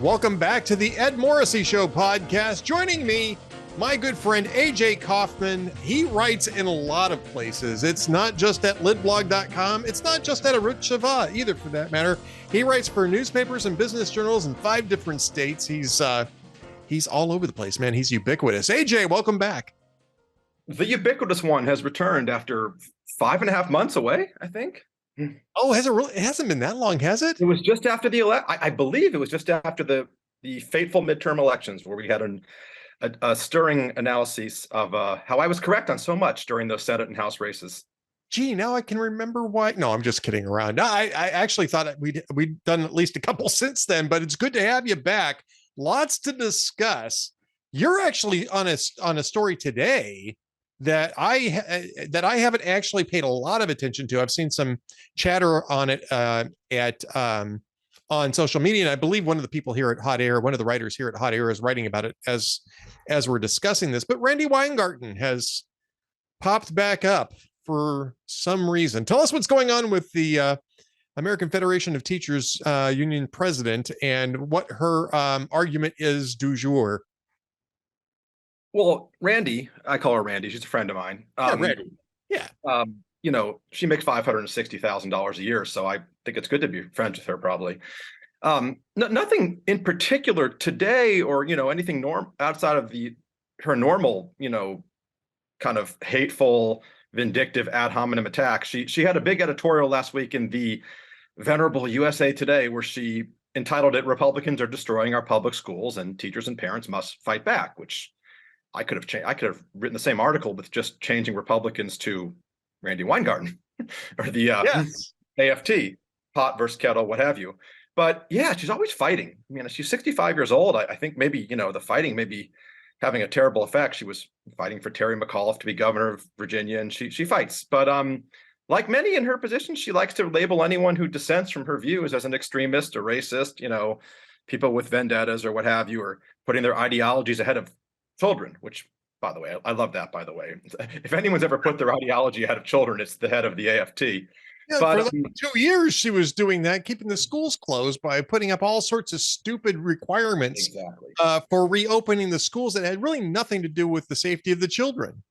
Welcome back to the Ed Morrissey Show podcast. Joining me, my good friend AJ Kaufman. He writes in a lot of places. It's not just at lidblog.com. It's not just at Arut Shava either, for that matter. He writes for newspapers and business journals in 5 different states. He's all over the place, man. He's ubiquitous. AJ, welcome back. The ubiquitous one has returned after 5.5 months away, I think. Oh, has it really? It hasn't been that long, has it? It was just after the I believe it was just after the fateful midterm elections, where we had a stirring analysis of how I was correct on so much during those Senate and House races. Gee, now I can remember why. No, I'm just kidding around. I actually thought we'd done at least a couple since then, but it's good to have you back. Lots to discuss. You're actually on a story today that I haven't actually paid a lot of attention to. I've seen some chatter on it on social media, and I believe one of the people here at Hot Air, one of the writers here at Hot Air, is writing about it as we're discussing this. But Randi Weingarten has popped back up for some reason. Tell us what's going on with the American Federation of Teachers Union president and what her argument is du jour. Well, Randi, I call her Randi. She's a friend of mine. Randi. Yeah. She makes $560,000 a year, so I think it's good to be friends with her. Probably. Nothing in particular today, or anything outside of her normal, kind of hateful, vindictive ad hominem attack. She had a big editorial last week in the venerable USA Today, where she entitled it "Republicans are destroying our public schools, and teachers and parents must fight back," which I could have written the same article with just changing Republicans to Randi Weingarten or the AFT, pot versus kettle, what have you. But yeah, she's always fighting. I mean, she's 65 years old. I think maybe, the fighting may be having a terrible effect. She was fighting for Terry McAuliffe to be governor of Virginia, and she fights. But like many in her position, she likes to label anyone who dissents from her views as an extremist or racist, people with vendettas or what have you, or putting their ideologies ahead of children, which, by the way, I love that, by the way. If anyone's ever put their ideology ahead of children, it's the head of the AFT. Yeah, but for 2 years, she was doing that, keeping the schools closed by putting up all sorts of stupid requirements for reopening the schools that had really nothing to do with the safety of the children.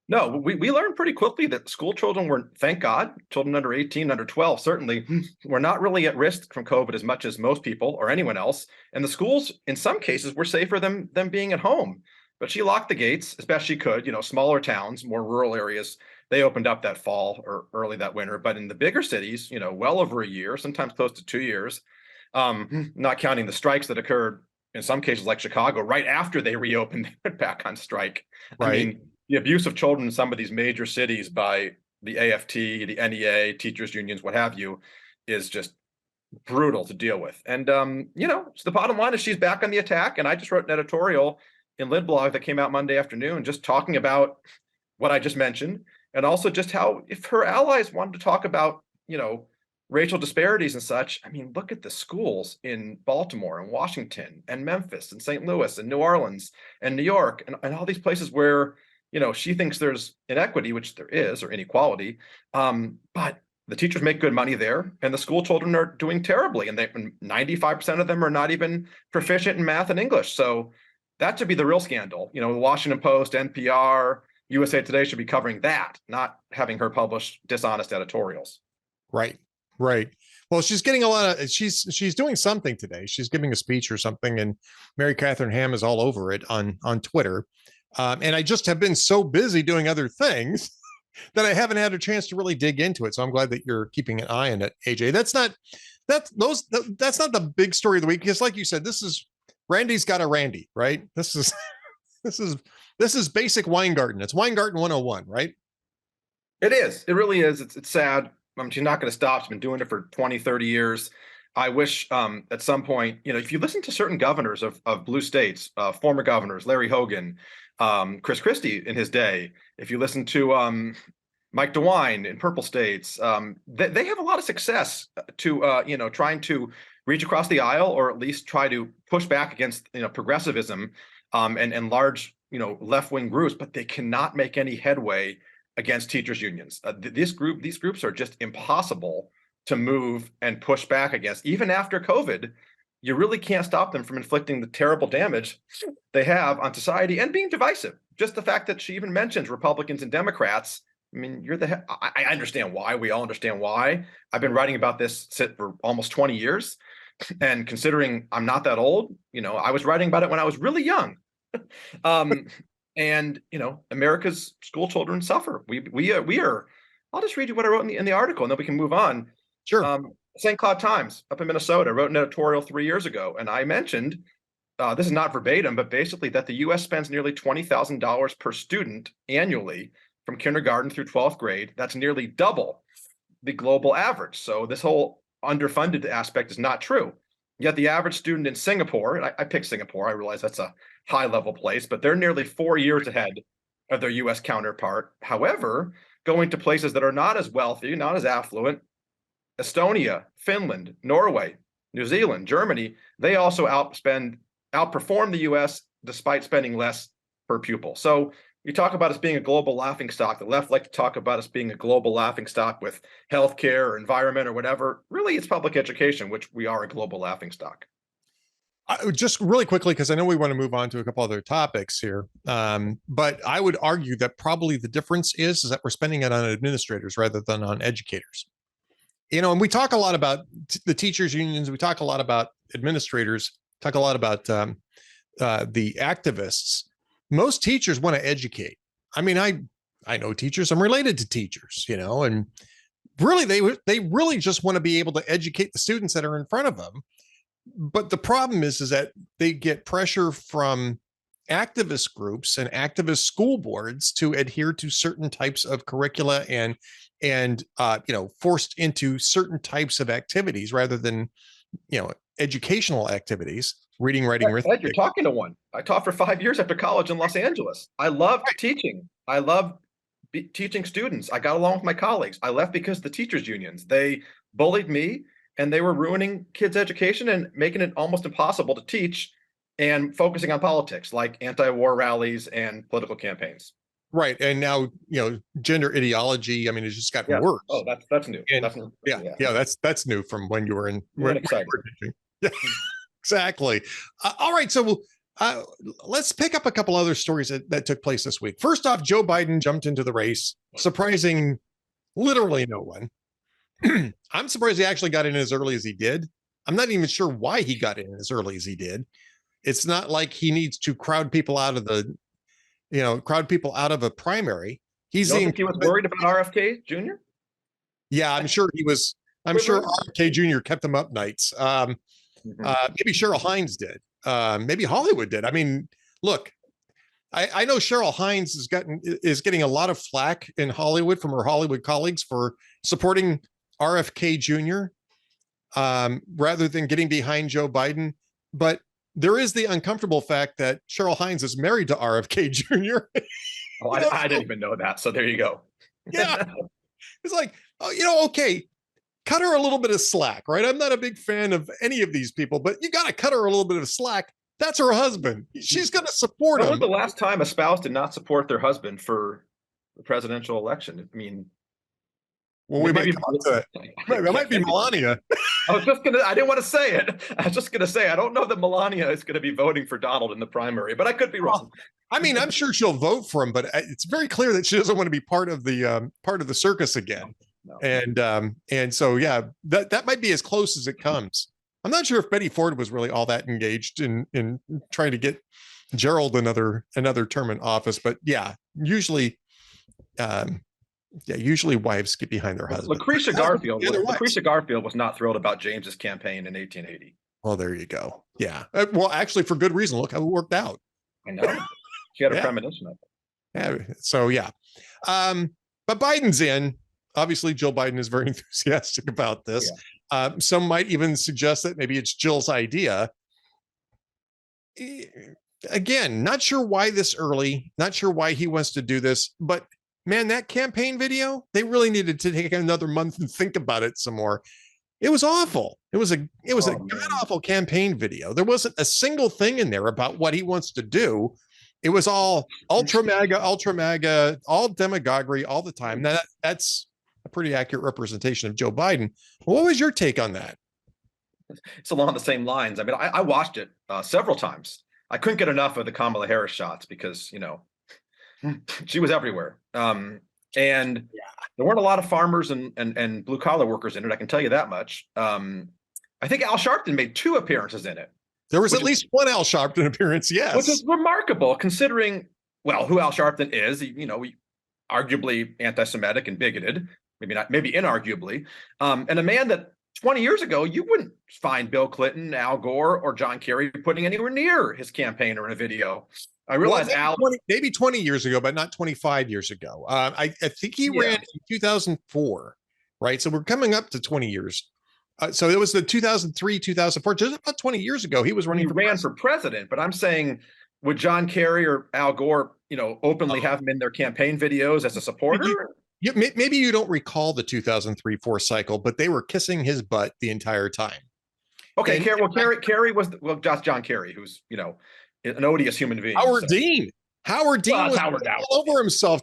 No, we learned pretty quickly that school children were, thank God, children under 18, under 12, certainly, were not really at risk from COVID as much as most people or anyone else. And the schools, in some cases, were safer than them being at home. But she locked the gates as best she could. Smaller towns, more rural areas, they opened up that fall or early that winter. But in the bigger cities, well over a year, sometimes close to 2 years, not counting the strikes that occurred in some cases like Chicago, right after they reopened, they went back on strike. Right. I mean, the abuse of children in some of these major cities by the AFT, the NEA, teachers unions, what have you, is just brutal to deal with. And, so the bottom line is she's back on the attack. And I just wrote an editorial in Lidblog that came out Monday afternoon, just talking about what I just mentioned, and also just how, if her allies wanted to talk about, racial disparities and such, I mean, look at the schools in Baltimore and Washington and Memphis and St. Louis and New Orleans and New York and all these places where, she thinks there's inequity, which there is, or inequality. But the teachers make good money there, and the school children are doing terribly. And 95% of them are not even proficient in math and English. So that should be the real scandal. The Washington Post, NPR, USA Today should be covering that, not having her publish dishonest editorials. Right. Well, she's getting a lot of, she's doing something today. She's giving a speech or something, and Mary Catherine Ham is all over it on Twitter. And I just have been so busy doing other things that I haven't had a chance to really dig into it. So I'm glad that you're keeping an eye on it, AJ. That's not the big story of the week, because like you said, Randy's got a Randi, right? This is basic Weingarten. It's Weingarten 101, right? It is. It really is. It's sad. She's not going to stop. She's been doing it for 20, 30 years. I wish at some point, if you listen to certain governors of blue states, former governors, Larry Hogan, Chris Christie in his day, if you listen to Mike DeWine in purple states, they have a lot of success to, trying to reach across the aisle, or at least try to push back against, progressivism and large, left-wing groups, but they cannot make any headway against teachers unions. These groups are just impossible to move and push back against. Even after COVID, you really can't stop them from inflicting the terrible damage they have on society and being divisive. Just the fact that she even mentions Republicans and Democrats. I mean, I understand why. We all understand why. I've been writing about this for almost 20 years. And considering I'm not that old, I was writing about it when I was really young. And America's school children suffer. We are. I'll just read you what I wrote in the article, and then we can move on. Sure. St. Cloud Times up in Minnesota wrote an editorial 3 years ago, and I mentioned this is not verbatim, but basically that the U.S. spends nearly $20,000 per student annually from kindergarten through 12th grade. That's nearly double the global average. So this whole underfunded aspect is not true. Yet the average student in Singapore, and I picked Singapore, I realize that's a high level place, but they're nearly 4 years ahead of their US counterpart. However, going to places that are not as wealthy, not as affluent, Estonia, Finland, Norway, New Zealand, Germany, they also outperform the US despite spending less per pupil. So you talk about us being a global laughingstock. The left like to talk about us being a global laughingstock with healthcare or environment or whatever. Really, it's public education, which we are a global laughingstock. Just really quickly, because I know we want to move on to a couple other topics here. But I would argue that probably the difference is that we're spending it on administrators rather than on educators. And we talk a lot about the teachers unions. We talk a lot about administrators, talk a lot about the activists. Most teachers want to educate. I mean, I know teachers, I'm related to teachers, and really they really just want to be able to educate the students that are in front of them. But the problem is that they get pressure from activist groups and activist school boards to adhere to certain types of curricula and forced into certain types of activities rather than, educational activities. Reading, writing, arithmetic. Ed, you're talking to one. I taught for 5 years after college in Los Angeles. I loved teaching. I loved teaching students. I got along with my colleagues. I left because the teachers unions, they bullied me and they were ruining kids' education and making it almost impossible to teach and focusing on politics like anti-war rallies and political campaigns. Right. And now, gender ideology, I mean, it's just gotten worse. Oh, that's new. And, that's new. Yeah, that's new from when you were in. When you were teaching. Yeah. Exactly. All right. So let's pick up a couple other stories that took place this week. First off, Joe Biden jumped into the race, surprising literally no one. I'm surprised he actually got in as early as he did. I'm not even sure why he got in as early as he did. It's not like he needs to crowd people out of a primary. You don't think he was worried about RFK Jr.? Yeah, I'm sure he was. I'm sure RFK Jr. kept him up nights. Maybe Cheryl Hines did. Maybe Hollywood did. I mean, look, I know Cheryl Hines is getting a lot of flack in Hollywood from her Hollywood colleagues for supporting RFK Jr. Rather than getting behind Joe Biden. But there is the uncomfortable fact that Cheryl Hines is married to RFK Jr. Oh, I didn't even know that. So there you go. Yeah. It's like, okay, cut her a little bit of slack, right? I'm not a big fan of any of these people, but you got to cut her a little bit of slack. That's her husband. She's going to support him. When was the last time a spouse did not support their husband for the presidential election? I mean, well, we might come up to it. It might be Melania. I didn't want to say it. I was just going to say, I don't know that Melania is going to be voting for Donald in the primary, but I could be wrong. I mean, I'm sure she'll vote for him, but it's very clear that she doesn't want to be part of the circus again. No. And so, yeah, that might be as close as it comes. I'm not sure if Betty Ford was really all that engaged in trying to get Gerald another term in office, but usually wives get behind their husband. Lucretia Garfield was not thrilled about James's campaign in 1880. Well, there you go. Yeah. Well, actually, for good reason. Look how it worked out. I know. She had a premonition of it. Yeah. So, yeah. But Biden's in. Obviously, Joe Biden is very enthusiastic about this. Yeah. Some might even suggest that maybe it's Jill's idea. Again, not sure why this early, not sure why he wants to do this, but man, that campaign video, they really needed to take another month and think about it some more. It was awful. It was a god-awful campaign video. There wasn't a single thing in there about what he wants to do. It was all ultra MAGA, all demagoguery all the time. Now that's a pretty accurate representation of Joe Biden. What was your take on that? it's along the same lines. I mean, I watched it several times. I couldn't get enough of the Kamala Harris shots because, she was everywhere. And there weren't a lot of farmers and blue collar workers in it. I can tell you that much. I think Al Sharpton made 2 appearances in it. There was at least one Al Sharpton appearance, yes. Which is remarkable considering, well, who Al Sharpton is. Arguably anti-Semitic and bigoted, maybe inarguably, and a man that 20 years ago you wouldn't find Bill Clinton, Al Gore, or John Kerry putting anywhere near his campaign or in a video. I realize maybe 20 years ago, but not 25 years ago. I think he ran in 2004, right? So we're coming up to 20 years. So it was the 2003, 2004, just about 20 years ago. He was running. He ran for president, but I'm saying, would John Kerry or Al Gore, openly have him in their campaign videos as a supporter? Maybe you don't recall the 2003-4 cycle, but they were kissing his butt the entire time. Okay, Kerry was just John Kerry, who's an odious human being. Howard Dean was all over himself.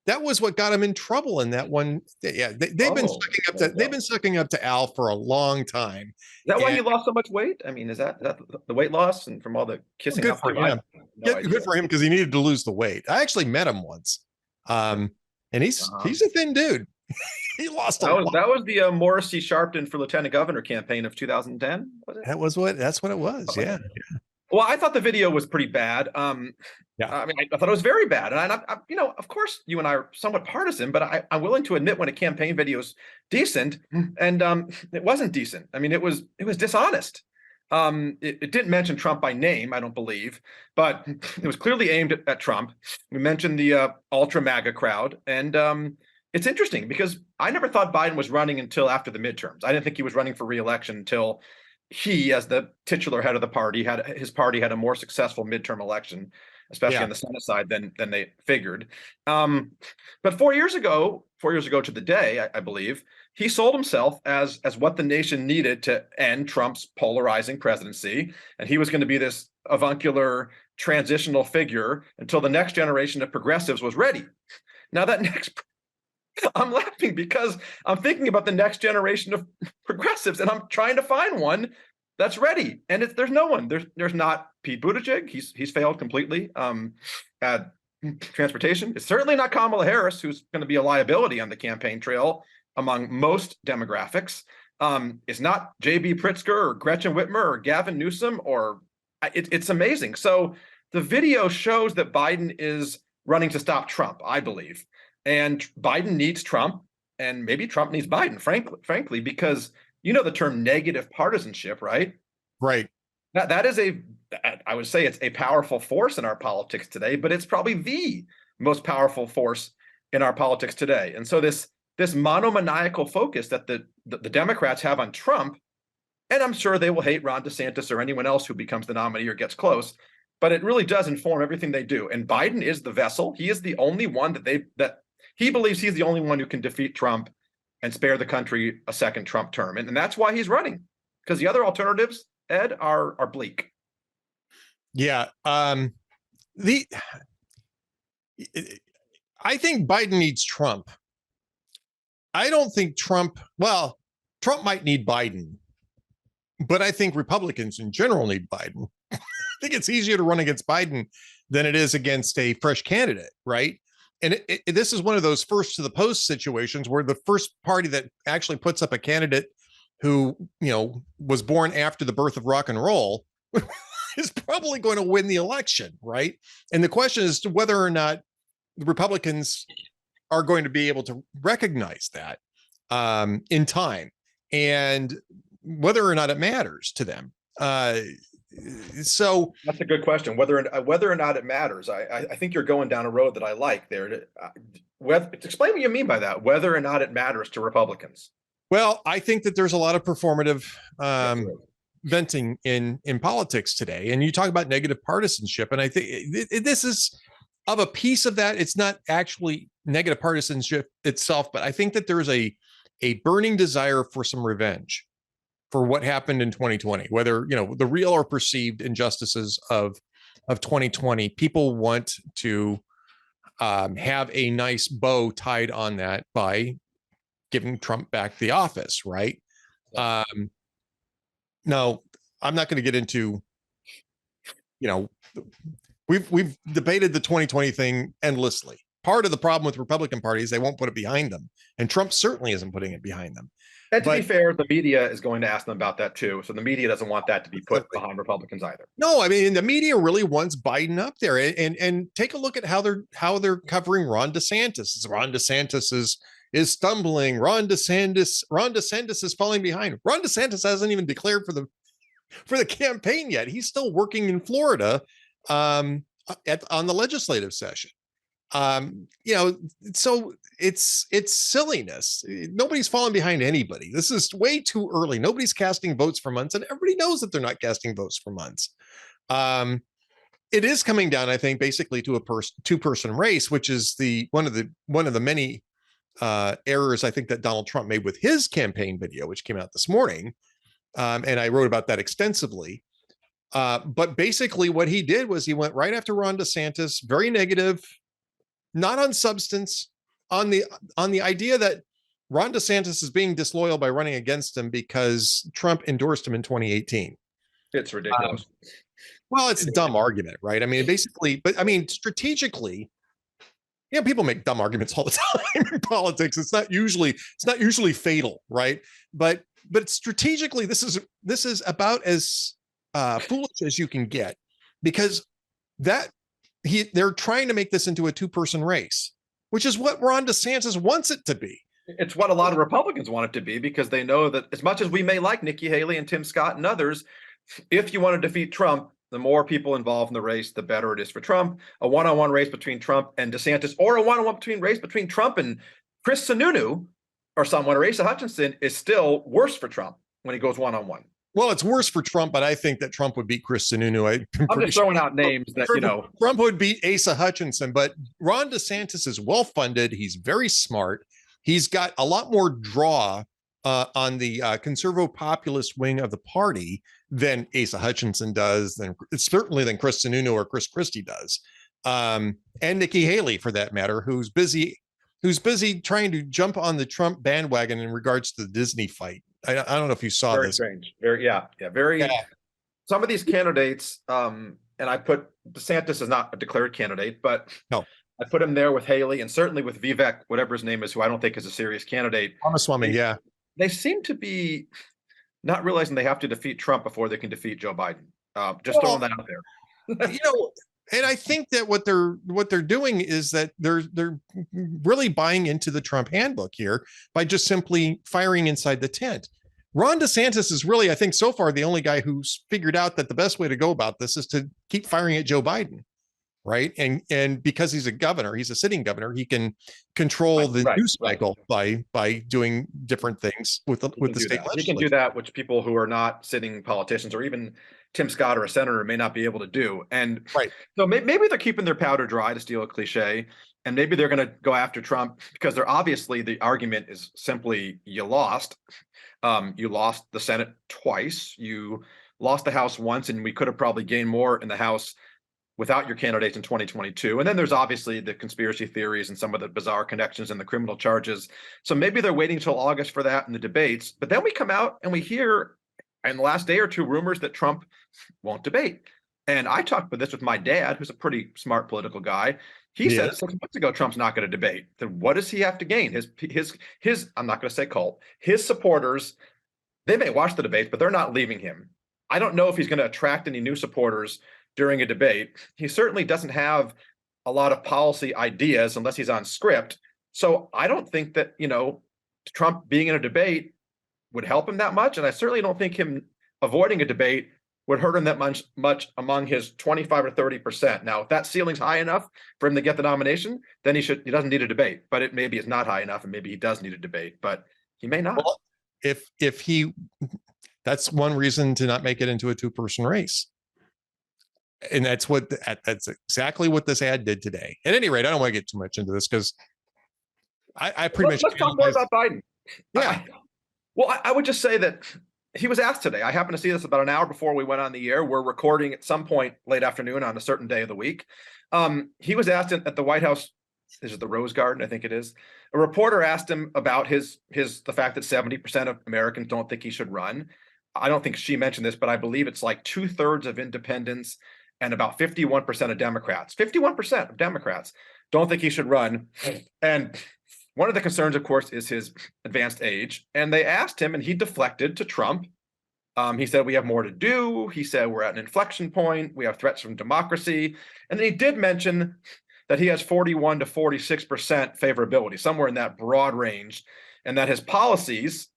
That was what got him in trouble in that one. Yeah, they've been sucking up to Al for a long time. Is that why he lost so much weight? I mean, is that the weight loss and from all the kissing? Good for him. Good for him because he needed to lose the weight. I actually met him once, and he's a thin dude. He lost a lot. That was the Morrissey Sharpton for lieutenant governor campaign of 2010. That's what it was. Yeah. Well, I thought the video was pretty bad. I mean, I thought it was very bad. And of course, you and I are somewhat partisan, but I'm willing to admit when a campaign video is decent, and it wasn't decent. I mean, it was dishonest. It didn't mention Trump by name, I don't believe, but it was clearly aimed at Trump. We mentioned the ultra MAGA crowd, and it's interesting because I never thought Biden was running until after the midterms. I didn't think he was running for re-election until he, as the titular head of the party, his party had a more successful midterm election, especially on the Senate side than they figured. But 4 years ago to the day, I believe, he sold himself as what the nation needed to end Trump's polarizing presidency, and he was going to be this avuncular transitional figure until the next generation of progressives was ready. Now I'm laughing because I'm thinking about the next generation of progressives, and I'm trying to find one that's ready. And there's no one. There's not Pete Buttigieg. He's failed completely at transportation. It's certainly not Kamala Harris, who's going to be a liability on the campaign trail among most demographics. It's not J.B. Pritzker or Gretchen Whitmer or Gavin Newsom. It's amazing. So the video shows that Biden is running to stop Trump, I believe. And Biden needs Trump, and maybe Trump needs Biden, frankly, because the term negative partisanship, right? Right. That is I would say it's a powerful force in our politics today, but it's probably the most powerful force in our politics today. And so this monomaniacal focus that the Democrats have on Trump, and I'm sure they will hate Ron DeSantis or anyone else who becomes the nominee or gets close, but it really does inform everything they do. And Biden is the vessel. He is the only one that he believes he's the only one who can defeat Trump and spare the country a second Trump term. And that's why he's running, because the other alternatives, Ed, are bleak. Yeah. I think Biden needs Trump. I don't think Trump might need Biden, but I think Republicans in general need Biden. I think it's easier to run against Biden than it is against a fresh candidate, right? And this is one of those first to the post situations where the first party that actually puts up a candidate who, was born after the birth of rock and roll is probably going to win the election, right? And the question is whether or not the Republicans are going to be able to recognize that in time and whether or not it matters to them. So that's a good question. Whether or not it matters, I think you're going down a road that I like there. Explain what you mean by that. Whether or not it matters to Republicans. Well, I think that there's a lot of performative venting in politics today, and you talk about negative partisanship, and I think this is of a piece of that. It's not actually negative partisanship itself, but I think that there's a burning desire for some revenge for what happened in 2020, whether, the real or perceived injustices of 2020. People want to have a nice bow tied on that by giving Trump back the office, right? No, I'm not going to get into, you know, we've debated the 2020 thing endlessly. Part of the problem with Republican parties, they won't put it behind them, and Trump certainly isn't putting it behind them. And to be fair, the media is going to ask them about that too. So the media doesn't want that to be put behind Republicans either. No, I mean the media really wants Biden up there, and take a look at how they're covering Ron DeSantis. Ron DeSantis is stumbling. Ron DeSantis is falling behind. Ron DeSantis hasn't even declared for the campaign yet. He's still working in Florida on the legislative session. So it's silliness. Nobody's falling behind anybody. This is way too early. Nobody's casting votes for months, and everybody knows that they're not casting votes for months. It is coming down, I think, basically to a two-person race, which is one of the many errors I think that Donald Trump made with his campaign video, which came out this morning. And I wrote about that extensively. But basically what he did was he went right after Ron DeSantis, very negative, not on substance, on the idea that Ron DeSantis is being disloyal by running against him because Trump endorsed him in 2018. It's ridiculous. Well, it's a dumb argument, right? I mean, basically, but I mean, strategically, people make dumb arguments all the time in politics. It's not usually fatal, right? But strategically, this is about as foolish as you can get, because they're trying to make this into a two-person race, which is what Ron DeSantis wants it to be. It's what a lot of Republicans want it to be, because they know that as much as we may like Nikki Haley and Tim Scott and others, if you want to defeat Trump, the more people involved in the race, the better it is for Trump. A one-on-one race between Trump and DeSantis, or a one-on-one race between Trump and Chris Sununu or someone, or Asa Hutchinson, is still worse for Trump when he goes one-on-one. Well, it's worse for Trump, but I think that Trump would beat Chris Sununu. I'm just throwing out names that, Trump would beat Asa Hutchinson, but Ron DeSantis is well-funded. He's very smart. He's got a lot more draw on the conservative populist wing of the party than Asa Hutchinson does, certainly than Chris Sununu or Chris Christie does, and Nikki Haley, for that matter, who's busy trying to jump on the Trump bandwagon in regards to the Disney fight. I don't know if you saw very this. Strange. Very. Some of these candidates, and I put DeSantis is not a declared candidate, but no, I put him there with Haley, and certainly with Vivek, whatever his name is, who I don't think is a serious candidate. Ramaswamy, They seem to be not realizing they have to defeat Trump before they can defeat Joe Biden. Throwing that out there. And I think that what they're doing is that they're really buying into the Trump handbook here by just simply firing inside the tent. Ron DeSantis is really, I think, so far the only guy who's figured out that the best way to go about this is to keep firing at Joe Biden, right? And because he's a sitting governor, he can control the news cycle by doing different things with the state legislature. He can do that, which people who are not sitting politicians or even Tim Scott or a senator may not be able to do. And so maybe they're keeping their powder dry, to steal a cliche, and maybe they're going to go after Trump because they're obviously, the argument is simply, you lost. You lost the Senate twice. You lost the House once, and we could have probably gained more in the House without your candidates in 2022. And then there's obviously the conspiracy theories and some of the bizarre connections and the criminal charges. So maybe they're waiting until August for that in the debates. But then we come out and we hear in the last day or two rumors that Trump won't debate. And I talked with this with my dad, who's a pretty smart political guy. He said 6 months ago Trump's not going to debate. Then what does he have to gain? His I'm not going to say cult, his supporters, they may watch the debates, but they're not leaving him. I don't know if he's going to attract any new supporters during a debate. He certainly doesn't have a lot of policy ideas unless he's on script. So I don't think that, Trump being in a debate would help him that much. And I certainly don't think him avoiding a debate would hurt him that much among his 25 or 30%. Now, if that ceiling's high enough for him to get the nomination, then he doesn't need a debate. But it maybe is not high enough, and maybe he does need a debate, but he may not. Well, that's one reason to not make it into a two-person race. And that's exactly what this ad did today. At any rate, I don't want to get too much into this because I pretty much. Let's talk more about Biden. Yeah. Well, I would just say that he was asked today. I happened to see this about an hour before we went on the air. We're recording at some point late afternoon on a certain day of the week. He was asked at the White House Is it the Rose Garden? I think it is. A reporter asked him about the fact that 70% of Americans don't think he should run. I don't think she mentioned this, but I believe it's like 2/3 of independents and about 51% of Democrats. 51% of Democrats don't think he should run. And one of the concerns, of course, is his advanced age. And they asked him, and he deflected to Trump. He said, we have more to do. He said, we're at an inflection point. We have threats from democracy. And then he did mention that he has 41 to 46% favorability, somewhere in that broad range, and that his policies,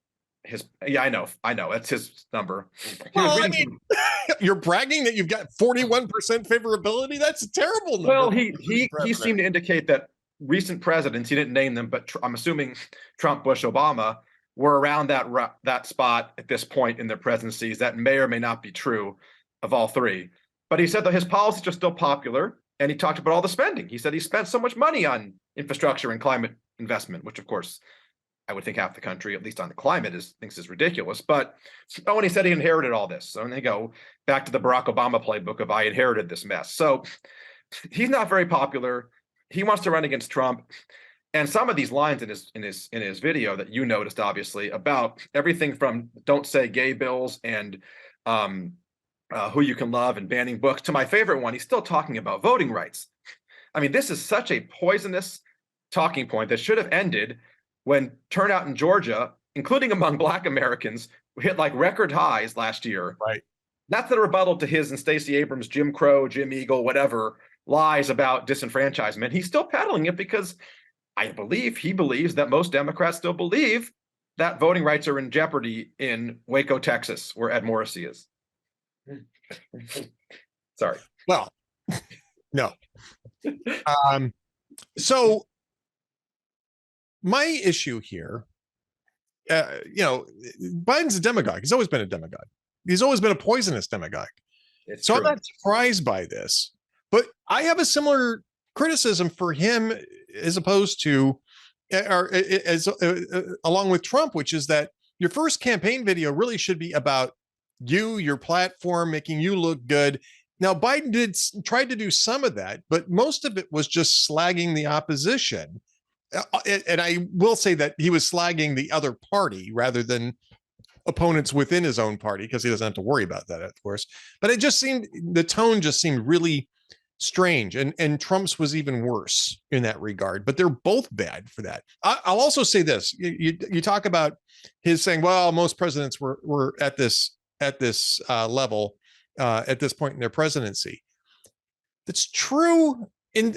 I know, that's his number. Well, I mean, you're bragging that you've got 41% favorability. That's a terrible number. Well, he seemed to indicate that recent presidents, he didn't name them, but I'm assuming Trump, Bush, Obama were around that spot at this point in their presidencies. That may or may not be true of all three. But he said that his policies are still popular, and he talked about all the spending. He said he spent so much money on infrastructure and climate investment, which of course I would think half the country, at least on the climate, thinks is ridiculous. But when he said he inherited all this, so they go back to the Barack Obama playbook of I inherited this mess. So he's not very popular. He wants to run against Trump. And some of these lines in his video that you noticed, obviously, about everything from don't say gay bills and who you can love and banning books, to my favorite one, he's still talking about voting rights. I mean, this is such a poisonous talking point that should have ended when turnout in Georgia, including among Black Americans, hit like record highs last year. Right. That's the rebuttal to his and Stacey Abrams, Jim Crow, Jim Eagle, whatever, lies about disenfranchisement. He's still peddling it because he believes that most Democrats still believe that voting rights are in jeopardy in Waco, Texas, where Ed Morrissey is. Sorry. Well, no. So my issue here, Biden's a demagogue. He's always been a demagogue. He's always been a poisonous demagogue. So true. I'm not surprised by this, but I have a similar criticism for him as opposed to, along with Trump, which is that your first campaign video really should be about you, your platform, making you look good. Now, Biden tried to do some of that, but most of it was just slagging the opposition. And I will say that he was slagging the other party rather than opponents within his own party, because he doesn't have to worry about that, of course. But the tone just seemed really strange, and Trump's was even worse in that regard. But they're both bad for that. I'll also say this: you talk about his saying, "Well, most presidents were at this level at this point in their presidency." That's true.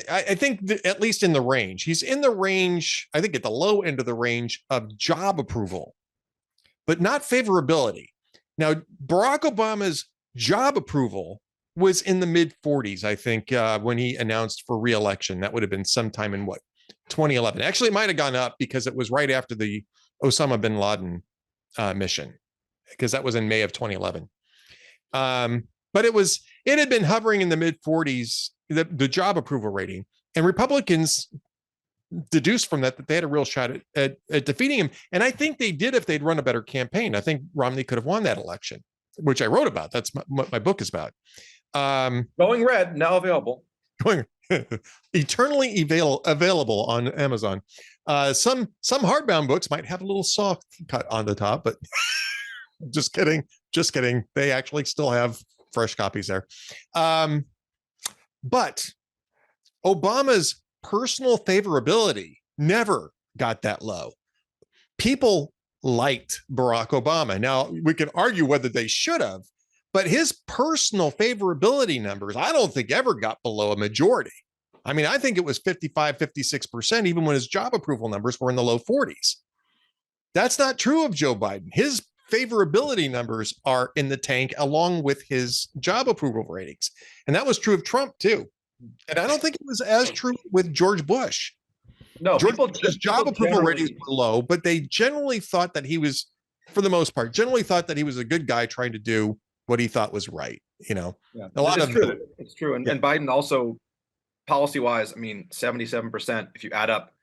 I think at least in the range, he's in the range. I think at the low end of the range of job approval, but not favorability. Now, Barack Obama's job approval was in the mid 40s, I think, when he announced for re-election. That would have been sometime in 2011. Actually, it might have gone up because it was right after the Osama bin Laden mission, because that was in May of 2011. But it had been hovering in the mid 40s, the job approval rating, and Republicans deduced from that they had a real shot at defeating him. And I think they did if they'd run a better campaign. I think Romney could have won that election, which I wrote about. That's what my book is about. Going Red, now available. Eternally available on Amazon. Some hardbound books might have a little soft cut on the top, but just kidding. They actually still have fresh copies there. But Obama's personal favorability never got that low. People liked Barack Obama. Now, we can argue whether they should have, but his personal favorability numbers, I don't think ever got below a majority. I mean, I think it was 55, 56%, even when his job approval numbers were in the low 40s. That's not true of Joe Biden. His favorability numbers are in the tank along with his job approval ratings. And that was true of Trump too. And I don't think it was as true with George Bush. No, his job approval ratings were low, but they generally thought that he was, for the most part, a good guy trying to do what he thought was right. Yeah, it's true. And Biden also, policy-wise, I mean, 77%, if you add up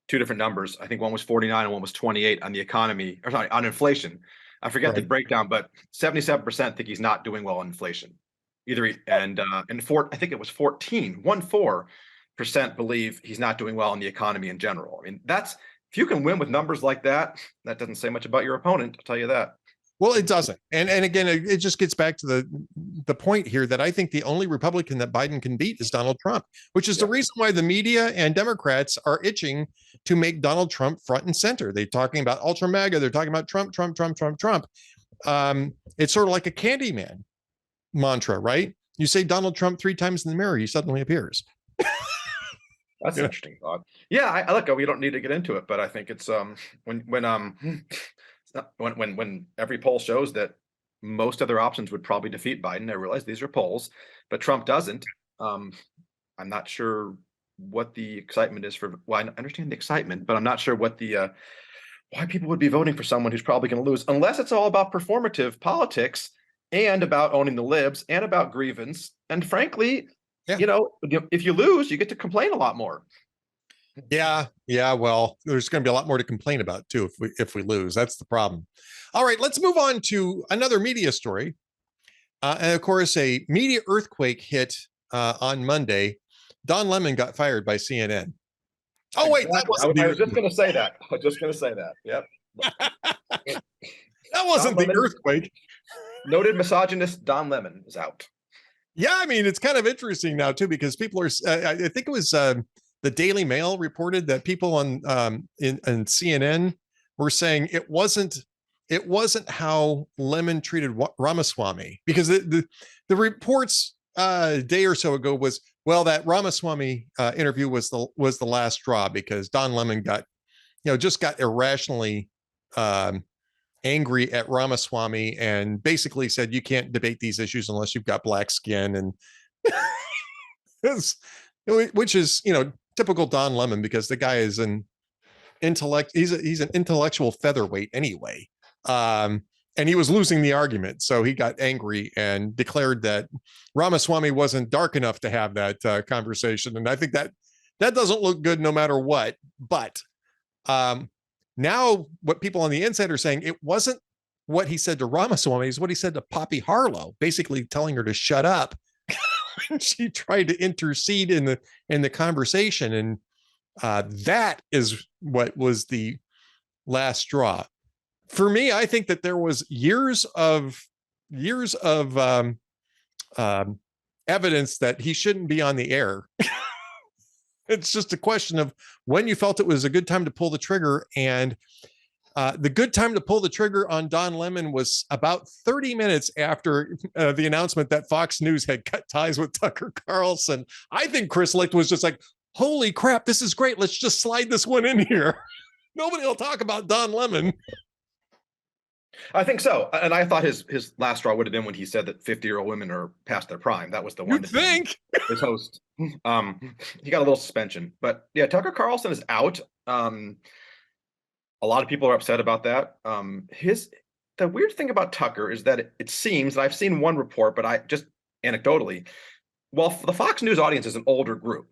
two different numbers, I think one was 49 and one was 28 on the economy, or sorry, on inflation. I forget the breakdown, but 77% think he's not doing well on inflation. I think it was 14 believe he's not doing well in the economy in general. I mean, if you can win with numbers like that, that doesn't say much about your opponent, I'll tell you that. Well, it doesn't. And again, it just gets back to the point here that I think the only Republican that Biden can beat is Donald Trump, which is the reason why the media and Democrats are itching to make Donald Trump front and center. They're talking about ultra MAGA. They're talking about Trump, Trump, Trump, Trump, Trump. It's sort of like a Candyman mantra, right? You say Donald Trump 3 times in the mirror, he suddenly appears. That's an interesting thought. Yeah, I look, we don't need to get into it, but I think it's when every poll shows that most other options would probably defeat Biden. I realize these are polls, but Trump doesn't. I'm not sure what the excitement is for. Well, I understand the excitement, but I'm not sure what the why people would be voting for someone who's probably going to lose, unless it's all about performative politics and about owning the libs and about grievance. And frankly, if you lose, you get to complain a lot more. Yeah. Well, there's going to be a lot more to complain about too if we lose. That's the problem. All right, let's move on to another media story. And of course, a media earthquake hit on Monday. Don Lemon got fired by CNN. Oh wait, I was just going to say that. Yep. That wasn't the earthquake. Noted misogynist Don Lemon is out. Yeah, I mean, it's kind of interesting now too, because people are. I think it was. The Daily Mail reported that people on in CNN were saying it wasn't how Lemon treated Ramaswamy, because the reports a day or so ago was, well, that Ramaswamy interview was the last straw, because Don Lemon got irrationally angry at Ramaswamy and basically said you can't debate these issues unless you've got black skin, and which is typical Don Lemon, because the guy is an intellect. He's an intellectual featherweight anyway. And he was losing the argument. So he got angry and declared that Ramaswamy wasn't dark enough to have that conversation. And I think that doesn't look good no matter what. But now what people on the inside are saying, it wasn't what he said to Ramaswamy, is what he said to Poppy Harlow, basically telling her to shut up. She tried to intercede in the conversation, and that is what was the last straw for me. I think that there was years of evidence that he shouldn't be on the air. It's just a question of when you felt it was a good time to pull the trigger, and the good time to pull the trigger on Don Lemon was about 30 minutes after the announcement that Fox News had cut ties with Tucker Carlson. I think Chris Licht was just like, holy crap, this is great. Let's just slide this one in here. Nobody will talk about Don Lemon. I think so. And I thought his last straw would have been when he said that 50-year-old women are past their prime. That was the one. You think? His host. He got a little suspension. But yeah, Tucker Carlson is out. A lot of people are upset about that. The weird thing about Tucker is that it seems, and I've seen one report, but I just anecdotally, well, the Fox News audience is an older group,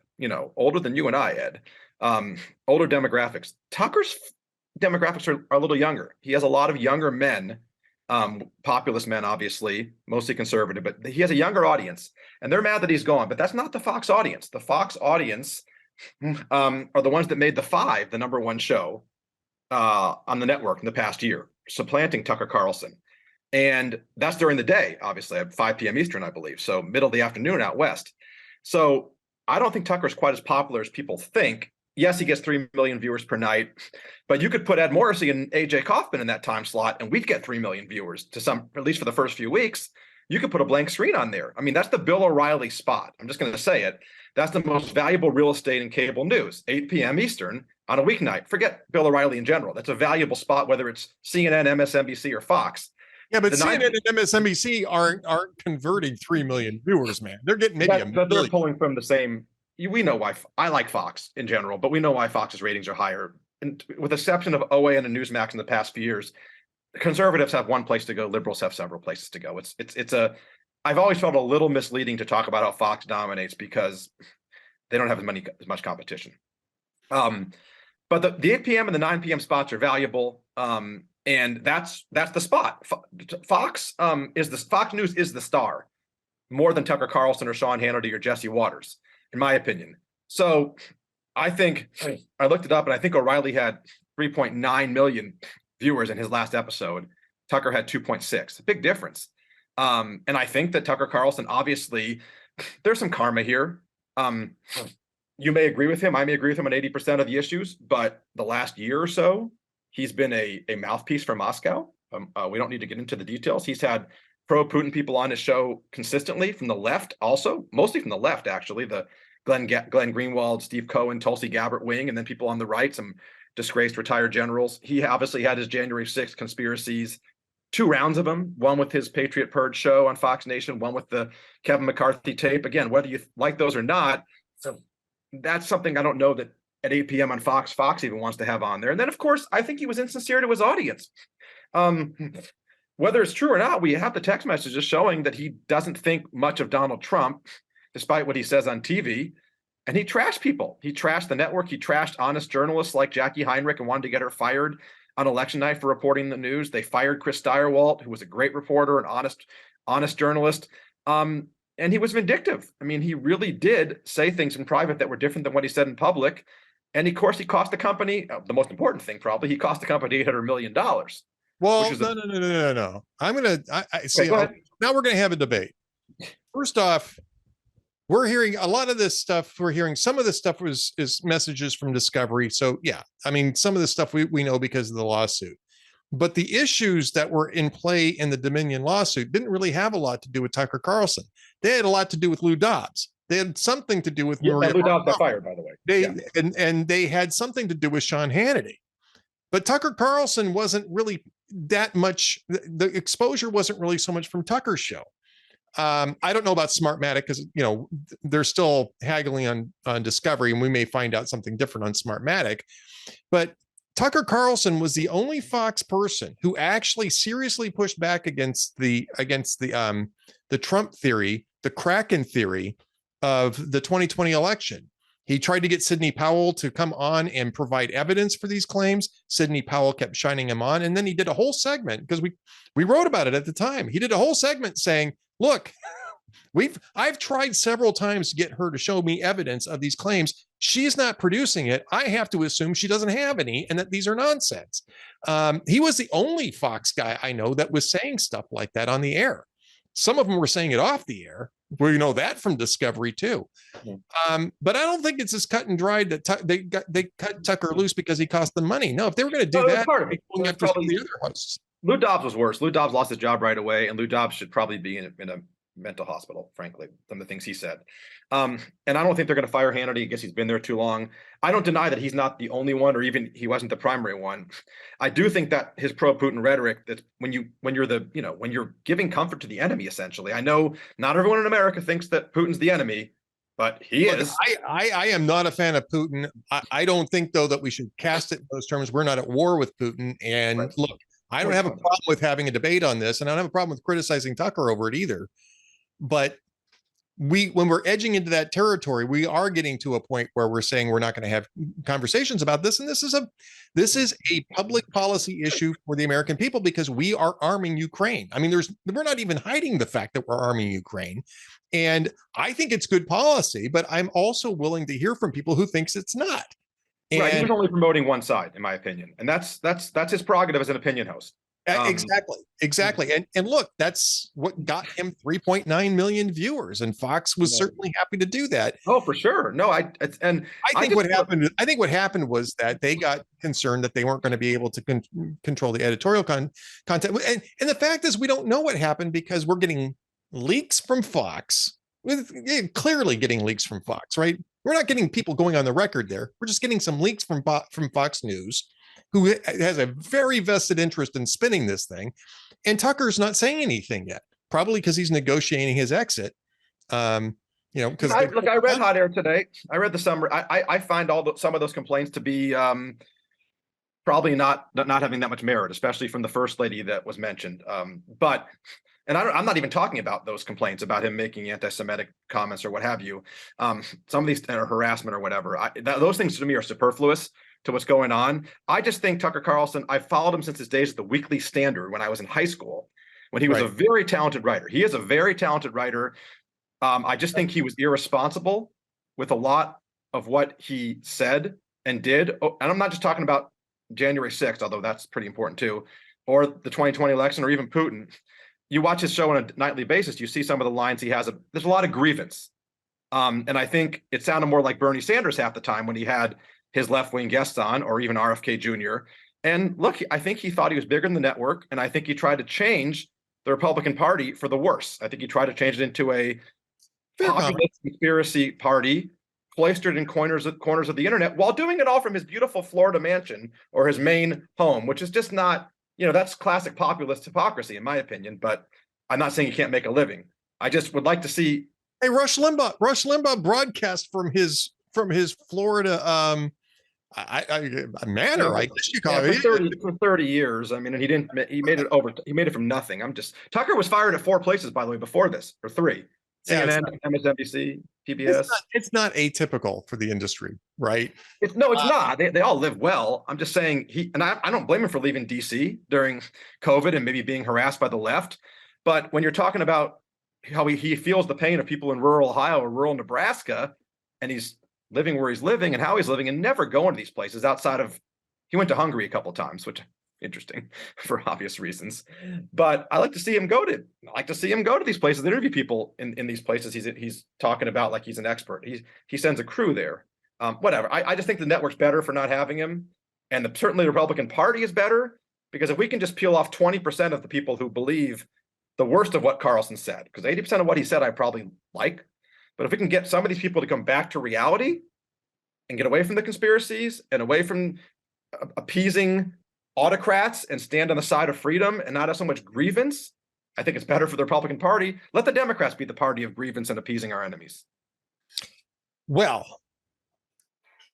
older than you and I, Ed, older demographics. Tucker's demographics are a little younger. He has a lot of younger men, populist men, obviously, mostly conservative, but he has a younger audience, and they're mad that he's gone. But that's not the Fox audience. The Fox audience are the ones that made The Five the #1 show on the network in the past year, supplanting Tucker Carlson. And that's during the day, obviously, at 5 p.m. Eastern, I believe. So middle of the afternoon out west. So I don't think Tucker's quite as popular as people think. Yes, he gets 3 million viewers per night, but you could put Ed Morrissey and AJ Kaufman in that time slot, and we'd get 3 million viewers at least for the first few weeks. You could put a blank screen on there. I mean, that's the Bill O'Reilly spot. I'm just going to say it. That's the most valuable real estate in cable news, 8 p.m. Eastern on a weeknight. Forget Bill O'Reilly in general. That's a valuable spot, whether it's CNN, MSNBC, or Fox. Yeah, but CNN and MSNBC aren't converting 3 million viewers, man. They're getting maybe but they're pulling from the same. We know why. I like Fox in general, but we know why Fox's ratings are higher. And with the exception of OAN and Newsmax in the past few years, conservatives have one place to go. Liberals have several places to go. I've always felt a little misleading to talk about how Fox dominates because they don't have as much competition. But the 8 p.m. and the 9 p.m. spots are valuable. And that's the spot. Fox News is the star more than Tucker Carlson or Sean Hannity or Jesse Waters, in my opinion. So I think I looked it up, and I think O'Reilly had 3.9 million viewers in his last episode. Tucker had 2.6. Big difference. And I think that Tucker Carlson, obviously, there's some karma here. You may agree with him. I may agree with him on 80% of the issues, but the last year or so, he's been a mouthpiece for Moscow. We don't need to get into the details. He's had pro-Putin people on his show consistently from the left, also mostly from the left, actually. The Glenn Greenwald, Steve Cohen, Tulsi Gabbard wing, and then people on the right, some disgraced retired generals. He obviously had his January 6th conspiracies, 2 rounds of them, one with his Patriot Purge show on Fox Nation, one with the Kevin McCarthy tape. Again, whether you like those or not, so that's something I don't know that at 8 p.m. on Fox even wants to have on there. And then, of course, I think he was insincere to his audience. Whether it's true or not, we have the text messages showing that he doesn't think much of Donald Trump, despite what he says on TV. And he trashed people. He trashed the network. He trashed honest journalists like Jackie Heinrich and wanted to get her fired on election night for reporting the news. They fired Chris Steyerwalt, who was a great reporter, an honest journalist. And he was vindictive. I mean, he really did say things in private that were different than what he said in public. And of course, he cost the company, the most important thing probably, he cost the company $800 million. Well, no. I see. Okay, now we're going to have a debate. First off, we're hearing a lot of this stuff. We're hearing some of this stuff is messages from Discovery. So yeah, I mean, some of the stuff we know because of the lawsuit. But the issues that were in play in the Dominion lawsuit didn't really have a lot to do with Tucker Carlson. They had a lot to do with Lou Dobbs. They had something to do with Maria. Lou Dobbs got fired, by the way. And they had something to do with Sean Hannity. But Tucker Carlson wasn't really that much. The exposure wasn't really so much from Tucker's show. I don't know about Smartmatic because they're still haggling on Discovery, and we may find out something different on Smartmatic. But Tucker Carlson was the only Fox person who actually seriously pushed back against the Trump theory, the Kraken theory of the 2020 election. He tried to get Sidney Powell to come on and provide evidence for these claims. Sidney Powell kept shining him on, and then he did a whole segment because we wrote about it at the time. He did a whole segment saying, "Look, I've tried several times to get her to show me evidence of these claims. She's not producing it. I have to assume she doesn't have any and that these are nonsense." He was the only Fox guy I know that was saying stuff like that on the air. Some of them were saying it off the air. We know that from Discovery too. But I don't think it's as cut and dried that they cut Tucker loose because he cost them money. No, if they were going to do that, going after some of the other hosts. Lou Dobbs was worse. Lou Dobbs lost his job right away, and Lou Dobbs should probably be in a mental hospital, frankly, from the things he said. And I don't think they're going to fire Hannity. I guess he's been there too long. I don't deny that he's not the only one, or even he wasn't the primary one. I do think that his pro-Putin rhetoric, that when you're giving comfort to the enemy, essentially. I know not everyone in America thinks that Putin's the enemy, but he is. I am not a fan of Putin. I don't think, though, that we should cast it in those terms. We're not at war with Putin. And right. Look, I don't have a problem with having a debate on this, and I don't have a problem with criticizing Tucker over it either. But when we're edging into that territory, we are getting to a point where we're saying we're not going to have conversations about this. And this is a public policy issue for the American people because we are arming Ukraine. I mean, we're not even hiding the fact that we're arming Ukraine. And I think it's good policy, but I'm also willing to hear from people who thinks it's not. And right, he was only promoting one side, in my opinion, and that's his prerogative as an opinion host. Exactly. And look, that's what got him 3.9 million viewers, and Fox was certainly happy to do that. Oh, for sure. No, I think what happened was that they got concerned that they weren't going to be able to control the editorial content. And the fact is, we don't know what happened because we're getting leaks from Fox. Clearly getting leaks from Fox, right? We're not getting people going on the record there. We're just getting some leaks from Fox News, who has a very vested interest in spinning this thing. And Tucker's not saying anything yet, probably because he's negotiating his exit. Because I read Hot Air today. I read the summary. I find some of those complaints to be probably not having that much merit, especially from the first lady that was mentioned. And I'm not even talking about those complaints about him making anti-Semitic comments or what have you. Some of these are harassment or whatever. Those things to me are superfluous to what's going on. I just think Tucker Carlson, I followed him since his days at the Weekly Standard when I was in high school, when he was a very talented writer. He is a very talented writer. I just think he was irresponsible with a lot of what he said and did, and I'm not just talking about January 6th, although that's pretty important too, or the 2020 election, or even Putin. You watch his show on a nightly basis, you see some of the lines he has. There's a lot of grievance. And I think it sounded more like Bernie Sanders half the time when he had his left-wing guests on, or even RFK Jr. And look, I think he thought he was bigger than the network, and I think he tried to change the Republican Party for the worse. I think he tried to change it into a populist conspiracy party cloistered in corners of the internet, while doing it all from his beautiful Florida mansion or his Maine home, which is just not, that's classic populist hypocrisy, in my opinion. But I'm not saying he can't make a living. I just would like to see. Hey, Rush Limbaugh broadcast from his Florida manor, I guess you call it. For 30 years. I mean, and he made it from nothing. Tucker was fired at 4 places, by the way, before this, or 3. CNN, MSNBC, PBS. It's not atypical for the industry, right? It's not. They all live well. I'm just saying I don't blame him for leaving DC during COVID and maybe being harassed by the left. But when you're talking about how he feels the pain of people in rural Ohio or rural Nebraska, and he's living where he's living and how he's living, and never going to these places outside of, he went to Hungary a couple of times, which interesting for obvious reasons. But I like to see him go to these places, interview people in these places he's talking about like he's an expert. He sends a crew there. Whatever. I just think the network's better for not having him, and certainly the Republican Party is better, because if we can just peel off 20% of the people who believe the worst of what Carlson said, because 80% of what he said I probably like, but if we can get some of these people to come back to reality and get away from the conspiracies and away from appeasing autocrats and stand on the side of freedom and not have so much grievance, I think it's better for the Republican Party. Let the Democrats be the party of grievance and appeasing our enemies. Well,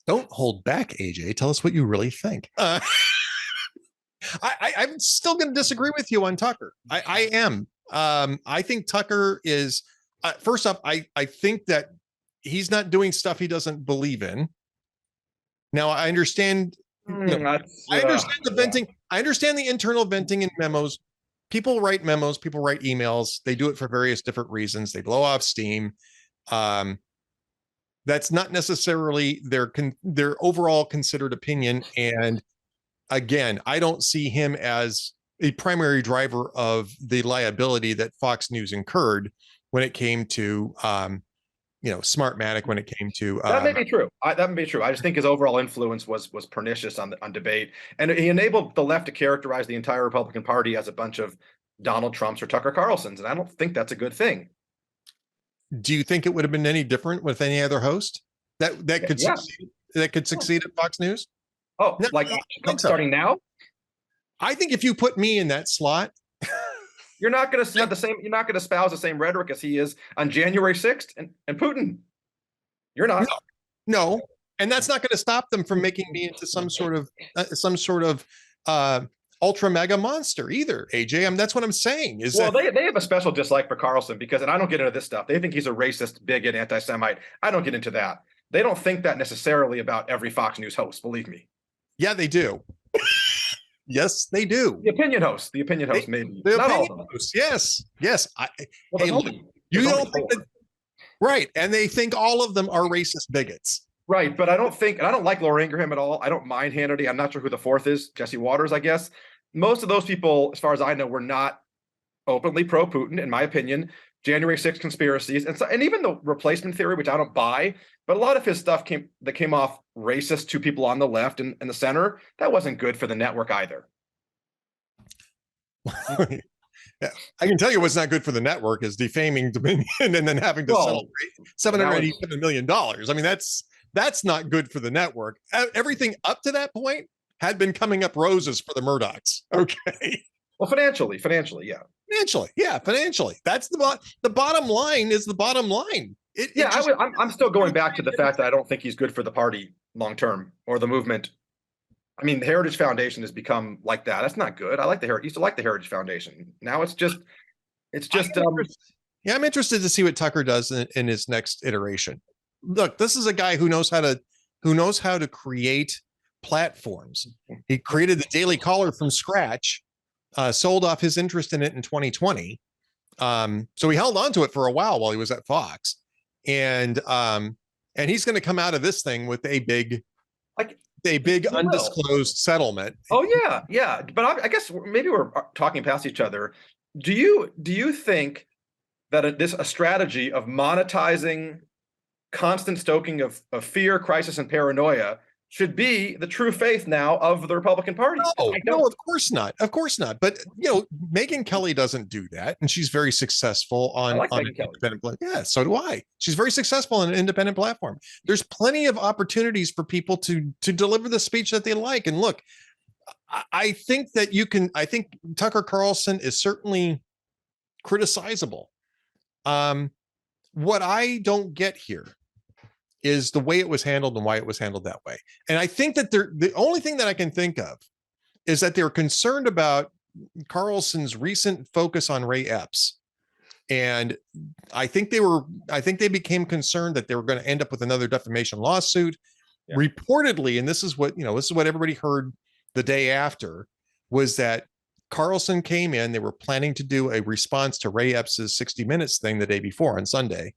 don't hold back, AJ. Tell us what you really think. I'm still going to disagree with you on Tucker. I am. I think Tucker is, first off, I think that he's not doing stuff he doesn't believe in. Now, I understand. I understand the venting. I understand the internal venting in memos. People write memos. People write emails. They do it for various different reasons. They blow off steam. That's not necessarily their overall considered opinion. And again, I don't see him as a primary driver of the liability that Fox News incurred when it came to Smartmatic, when it came to that may be true. That may be true. I just think his overall influence was pernicious on debate, and he enabled the left to characterize the entire Republican Party as a bunch of Donald Trumps or Tucker Carlsons, and I don't think that's a good thing. Do you think it would have been any different with any other host that could succeed at Fox News? Oh, no, starting now? I think if you put me in that slot, you're not going to have the same. You're not going to espouse the same rhetoric as he is on January 6th and Putin. You're not. No, and that's not going to stop them from making me into some sort of ultra mega monster either. AJ, that's what I'm saying. They have a special dislike for Carlson because, and I don't get into this stuff. They think he's a racist, bigot, anti-Semite. I don't get into that. They don't think that necessarily about every Fox News host. Believe me. Yeah, they do. Yes, they do. The opinion host, maybe. Not all of them. Hosts, yes. You don't think that, right? And they think all of them are racist bigots. Right, but I don't like Laura Ingraham at all. I don't mind Hannity. I'm not sure who the fourth is. Jesse Waters, I guess. Most of those people, as far as I know, were not openly pro-Putin, in my opinion. January 6th conspiracies, and even the replacement theory, which I don't buy, but a lot of his stuff came off racist to people on the left and the center. That wasn't good for the network either. Yeah, I can tell you what's not good for the network is defaming Dominion and then having to settle $787 million. I mean, that's not good for the network. Everything up to that point had been coming up roses for the Murdochs. Okay. Well, financially, yeah. Financially. That's the bottom line is the bottom line. I'm still going back to the fact that I don't think he's good for the party long term or the movement. I mean, the Heritage Foundation has become like that. That's not good. Used to like the Heritage Foundation. Now it's just. I'm interested to see what Tucker does in his next iteration. Look, this is a guy who knows how to create platforms. He created the Daily Caller from scratch. Sold off his interest in it in 2020. So he held on to it for a while he was at Fox. And and he's going to come out of this thing with Like, a big he will. undisclosed settlement. Oh yeah. But I guess maybe we're talking past each other. Do you think that a strategy of monetizing constant stoking of fear, crisis, and paranoia should be the true faith now of the Republican Party? No, of course not. Of course not. But Megyn Kelly doesn't do that, and she's very successful on Megyn Kelly. Independent. Yeah, so do I. She's very successful on an independent platform. There's plenty of opportunities for people to deliver the speech that they like. And look, I think that you can. I think Tucker Carlson is certainly criticizable. What I don't get here is the way it was handled and why it was handled that way. And I think that the only thing that I can think of is that they're concerned about Carlson's recent focus on Ray Epps. And I think they became concerned that they were going to end up with another defamation lawsuit. Yeah. Reportedly, and this is what everybody heard the day after, was that Carlson came in, they were planning to do a response to Ray Epps's 60 Minutes thing the day before on Sunday.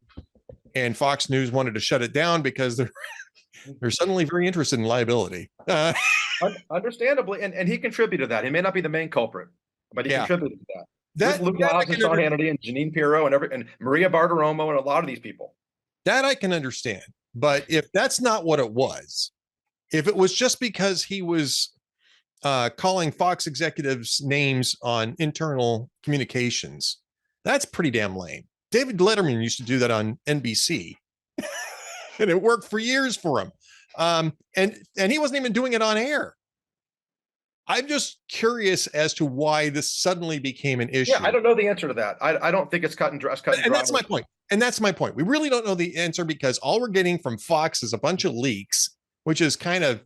And Fox News wanted to shut it down because they're suddenly very interested in liability. Understandably, and he contributed to that. He may not be the main culprit, but he contributed to that. That Luke Hobbs and Sean Hannity and Jeanine Pirro and Maria Bartiromo and a lot of these people. That I can understand. But if that's not what it was, if it was just because he was calling Fox executives names on internal communications, that's pretty damn lame. David Letterman used to do that on NBC, and it worked for years for him. And he wasn't even doing it on air. I'm just curious as to why this suddenly became an issue. Yeah, I don't know the answer to that. I don't think it's cut and dry. And that's my point. And that's my point. We really don't know the answer because all we're getting from Fox is a bunch of leaks, which is kind of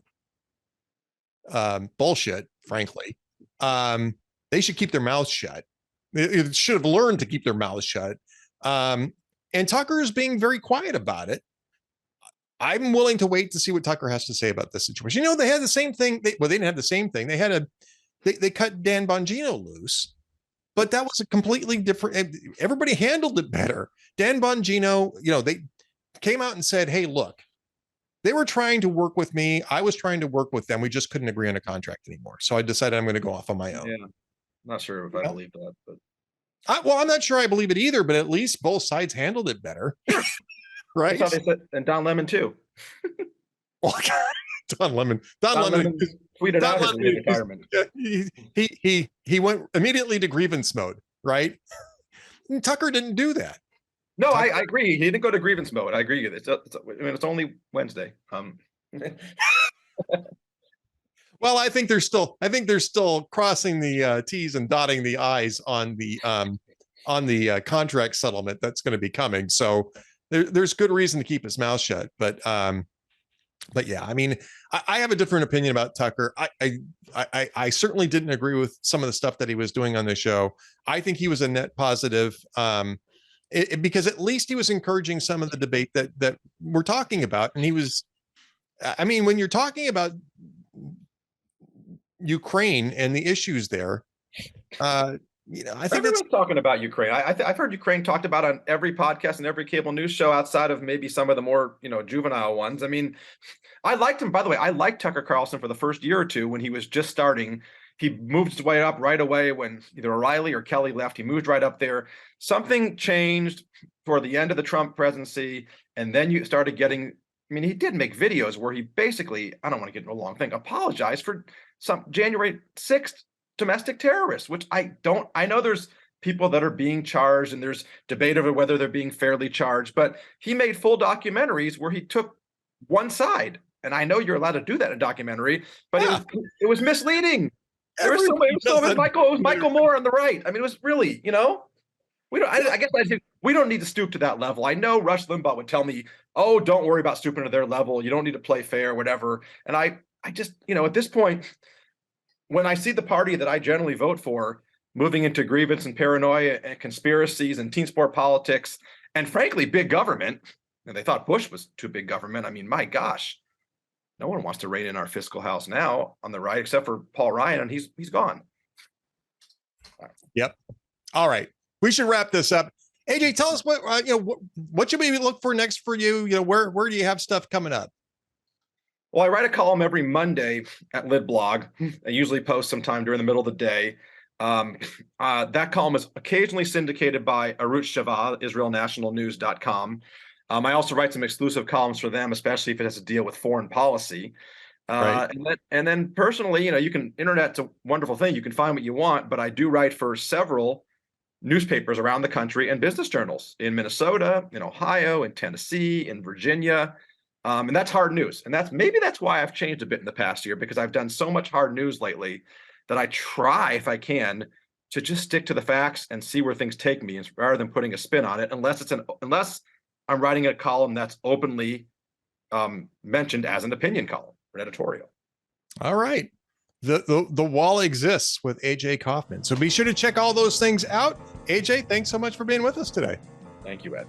bullshit, frankly. They should keep their mouths shut. They should have learned to keep their mouths shut. And Tucker is being very quiet about it. I'm willing to wait to see what Tucker has to say about this situation. They had the same thing. They didn't have the same thing. They cut Dan Bongino loose, but that was a completely different. Everybody handled it better. Dan Bongino, they came out and said, "Hey, look, they were trying to work with me. I was trying to work with them. We just couldn't agree on a contract anymore. So I decided I'm going to go off on my own." Yeah, not sure if I believe that, but. I'm not sure I believe it either, but at least both sides handled it better. Right. That's how they said, and Don Lemon too. Well, Don Lemon tweeted out his retirement. He went immediately to grievance mode, right? And Tucker didn't do that. No, I agree. He didn't go to grievance mode. I agree. It's only Wednesday. Well, I think they're still crossing the T's and dotting the I's on the contract settlement that's going to be coming. So there's good reason to keep his mouth shut. But yeah, I mean, I have a different opinion about Tucker. I certainly didn't agree with some of the stuff that he was doing on the show. I think he was a net positive because at least he was encouraging some of the debate that we're talking about. And he was, I mean, when you're talking about Ukraine and the issues there, I think everyone's talking about Ukraine. I've heard Ukraine talked about on every podcast and every cable news show outside of maybe some of the more juvenile ones. I mean, I liked him. By the way, I liked Tucker Carlson for the first year or two when he was just starting. He moved his way up right away when either O'Reilly or Kelly left. He moved right up there. Something changed for the end of the Trump presidency, and then you started getting. I mean, he did make videos where he basically, I don't want to get into a long thing, apologized for some January 6th domestic terrorists, which I know there's people that are being charged and there's debate over whether they're being fairly charged, but he made full documentaries where he took one side. And I know you're allowed to do that in a documentary, but it was misleading. There was Michael Moore on the right. I mean, it was really, we don't need to stoop to that level. I know Rush Limbaugh would tell me, "Oh, don't worry about stooping to their level. You don't need to play fair, whatever." And I just, at this point, when I see the party that I generally vote for moving into grievance and paranoia and conspiracies and teen sport politics, and frankly, big government, and they thought Bush was too big government. I mean, my gosh, no one wants to rein in our fiscal house now on the right, except for Paul Ryan, and he's gone. Yep. All right. We should wrap this up. AJ, tell us what should we look for next for you? Where do you have stuff coming up? Well, I write a column every Monday at LitBlog. I usually post sometime during the middle of the day. That column is occasionally syndicated by Arutz Sheva, IsraelNationalNews.com. I also write some exclusive columns for them, especially if it has to deal with foreign policy. Right. And then personally, internet's a wonderful thing. You can find what you want, but I do write for several newspapers around the country and business journals in Minnesota, in Ohio, in Tennessee, in Virginia. And that's hard news. And that's why I've changed a bit in the past year, because I've done so much hard news lately that I try, if I can, to just stick to the facts and see where things take me, rather than putting a spin on it, unless I'm writing a column that's openly mentioned as an opinion column or editorial. All right. The wall exists with AJ Kaufman. So be sure to check all those things out. AJ, thanks so much for being with us today. Thank you, Ed.